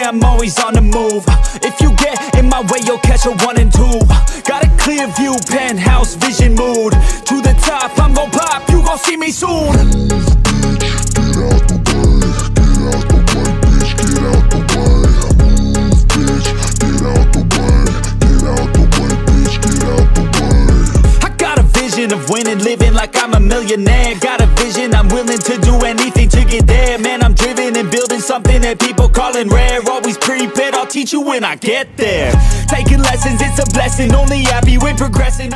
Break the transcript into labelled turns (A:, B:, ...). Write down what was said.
A: yeah, I'm always on the move. If you get in my way, you'll catch a 1 and 2. Got a clear view, penthouse vision, mood to the top, I'm gon' pop, you gon' see me soon. Of winning, living like I'm a millionaire. Got a vision, I'm willing to do anything to get there. Man, I'm driven and building something that people calling rare. Always prepared, I'll teach you when I get there. Taking lessons, it's a blessing. Only happy when progressing.